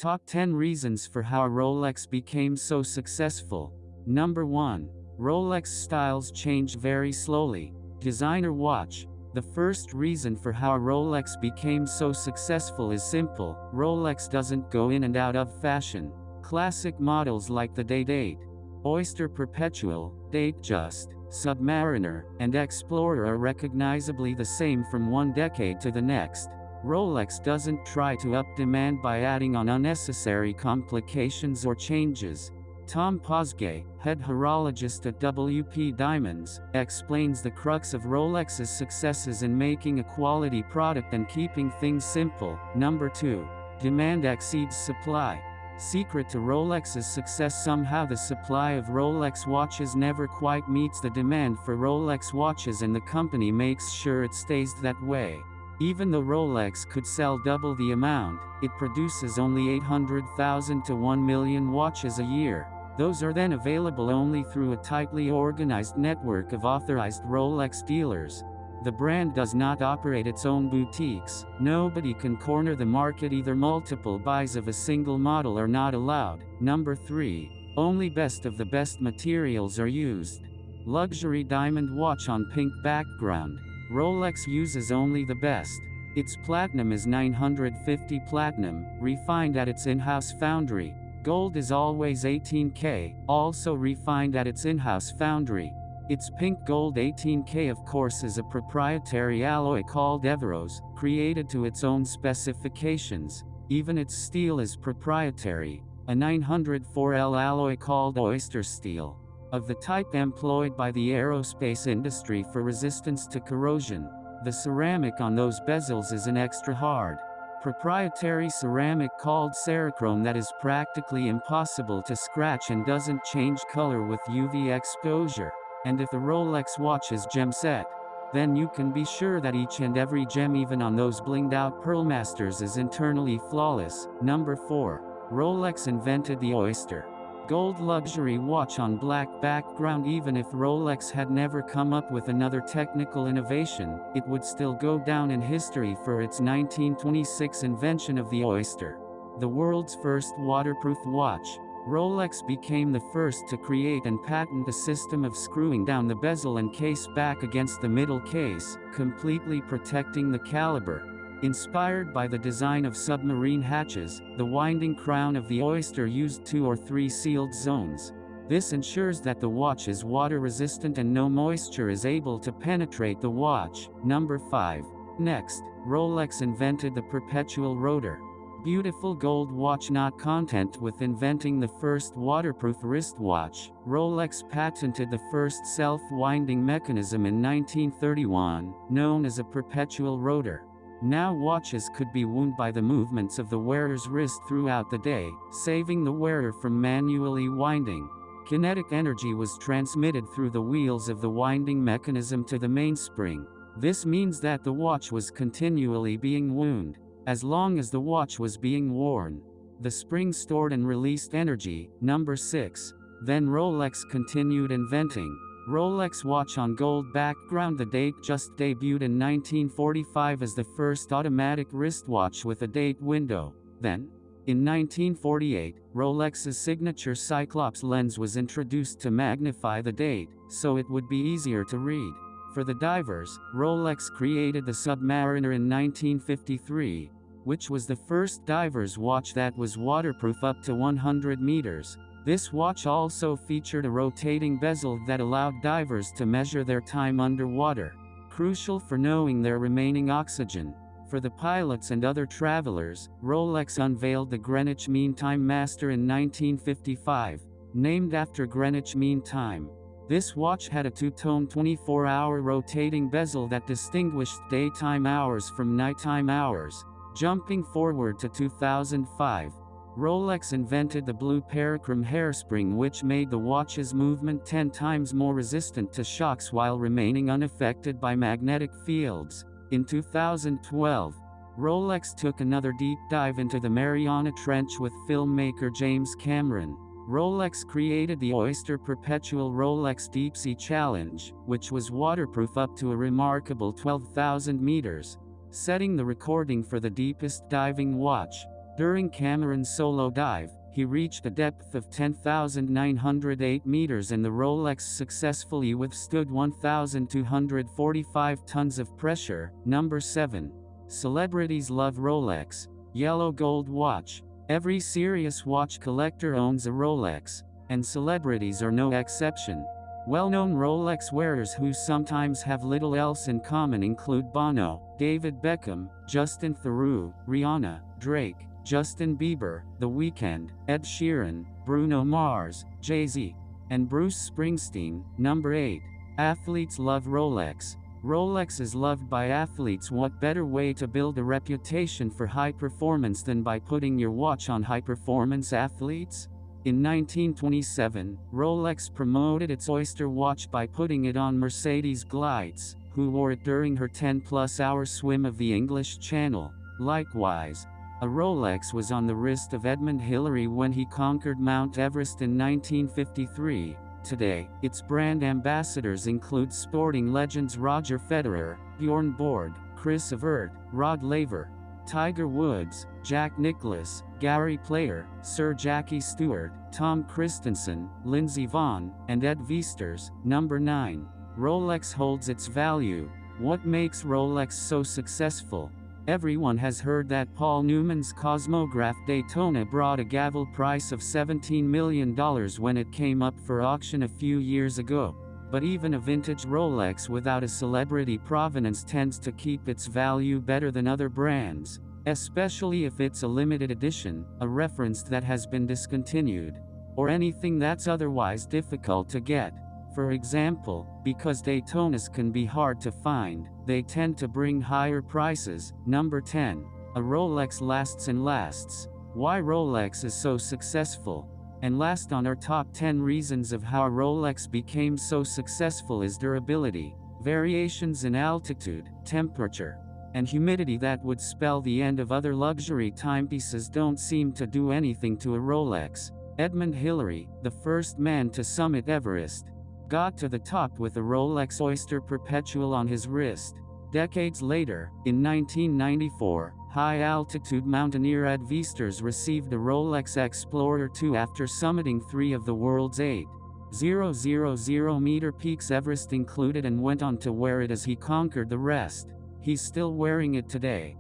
Top 10 reasons for how Rolex became so successful. Number 1. Rolex styles change very slowly. Designer watch. The first reason for how Rolex became so successful is simple. Rolex doesn't go in and out of fashion. Classic models like the Date 8, Oyster Perpetual, Datejust, Submariner, and Explorer are recognizably the same from one decade to the next. Rolex doesn't try to up demand by adding on unnecessary complications or changes. Tom Posgay, head horologist at WP Diamonds, explains the crux of Rolex's successes in making a quality product and keeping things simple. Number 2. Demand exceeds supply. Secret to Rolex's success: somehow the supply of Rolex watches never quite meets the demand for Rolex watches, and the company makes sure it stays that way. Even though Rolex could sell double the amount, it produces only 800,000 to 1 million watches a year. Those are then available only through a tightly organized network of authorized Rolex dealers. The brand does not operate its own boutiques. Nobody can corner the market. Either multiple buys of a single model are not allowed. Number 3. Only best of the best materials are used. Luxury diamond watch on pink background. Rolex uses only the best. Its platinum is 950 platinum, refined at its in-house foundry. Gold is always 18K, also refined at its in-house foundry. Its pink gold 18K of course is a proprietary alloy called Everose, created to its own specifications. Even its steel is proprietary, a 904L alloy called oyster steel, of the type employed by the aerospace industry for resistance to corrosion. The ceramic on those bezels is an extra hard, proprietary ceramic called Cerachrome that is practically impossible to scratch and doesn't change color with UV exposure. And if the Rolex watch is gem set, then you can be sure that each and every gem, even on those blinged out Pearlmasters, is internally flawless. Number 4. Rolex invented the oyster gold luxury watch on black background. Even if Rolex had never come up with another technical innovation, it would still go down in history for its 1926 invention of the oyster, the world's first waterproof watch. Rolex became the first to create and patent a system of screwing down the bezel and case back against the middle case, completely protecting the caliber. Inspired by the design of submarine hatches, the winding crown of the oyster used 2 or 3 sealed zones. This ensures that the watch is water resistant and no moisture is able to penetrate the watch. Number 5. Next, Rolex invented the perpetual rotor. Beautiful gold watch. Not content with inventing the first waterproof wristwatch, Rolex patented the first self-winding mechanism in 1931, known as a perpetual rotor. Now watches could be wound by the movements of the wearer's wrist throughout the day, saving the wearer from manually winding. Kinetic energy was transmitted through the wheels of the winding mechanism to the mainspring. This means that the watch was continually being wound as long as the watch was being worn. The spring stored and released energy. Number 6. Then Rolex continued inventing Rolex watch on gold background. The Datejust debuted in 1945 as the first automatic wristwatch with a date window. Then, in 1948, Rolex's signature Cyclops lens was introduced to magnify the date, so it would be easier to read. For the divers, Rolex created the Submariner in 1953, which was the first diver's watch that was waterproof up to 100 meters. This watch also featured a rotating bezel that allowed divers to measure their time underwater, crucial for knowing their remaining oxygen. For the pilots and other travelers, Rolex unveiled the Greenwich Mean Time Master in 1955, named after Greenwich Mean Time. This watch had a two-tone 24-hour rotating bezel that distinguished daytime hours from nighttime hours. Jumping forward to 2005, Rolex invented the blue Parachrome hairspring, which made the watch's movement 10 times more resistant to shocks while remaining unaffected by magnetic fields. In 2012, Rolex took another deep dive into the Mariana Trench with filmmaker James Cameron. Rolex created the Oyster Perpetual Rolex Deep Sea Challenge, which was waterproof up to a remarkable 12,000 meters, setting the recording for the deepest diving watch. During Cameron's solo dive, he reached a depth of 10,908 meters and the Rolex successfully withstood 1,245 tons of pressure. Number 7. Celebrities love Rolex. Yellow gold watch. Every serious watch collector owns a Rolex, and celebrities are no exception. Well-known Rolex wearers who sometimes have little else in common include Bono, David Beckham, Justin Theroux, Rihanna, Drake, Justin Bieber, The Weeknd, Ed Sheeran, Bruno Mars, Jay-Z, and Bruce Springsteen. Number 8. Athletes love Rolex. Rolex is loved by athletes. What better way to build a reputation for high performance than by putting your watch on high-performance athletes? In 1927, Rolex promoted its Oyster watch by putting it on Mercedes Glides, who wore it during her 10-plus-hour swim of the English Channel. Likewise, a Rolex was on the wrist of Edmund Hillary when he conquered Mount Everest in 1953. Today, its brand ambassadors include sporting legends Roger Federer, Bjorn Borg, Chris Evert, Rod Laver, Tiger Woods, Jack Nicklaus, Gary Player, Sir Jackie Stewart, Tom Christensen, Lindsey Vonn, and Ed Viesturs. Number 9. Rolex holds its value. What makes Rolex so successful? Everyone has heard that Paul Newman's Cosmograph Daytona brought a gavel price of $17 million when it came up for auction a few years ago. But even a vintage Rolex without a celebrity provenance tends to keep its value better than other brands, especially if it's a limited edition, a reference that has been discontinued, or anything that's otherwise difficult to get. For example, because Daytonas can be hard to find, they tend to bring higher prices. Number 10. A Rolex lasts and lasts. Why Rolex is so successful. And last on our top 10 reasons of how a Rolex became so successful is durability. Variations in altitude, temperature, and humidity that would spell the end of other luxury timepieces don't seem to do anything to a Rolex. Edmund Hillary, the first man to summit Everest, got to the top with a Rolex Oyster Perpetual on his wrist. Decades later, in 1994, high-altitude mountaineer Ed Viesturs received a Rolex Explorer 2 after summiting 3 of the world's 8,000-meter peaks, Everest included, and went on to wear it as he conquered the rest. He's still wearing it today.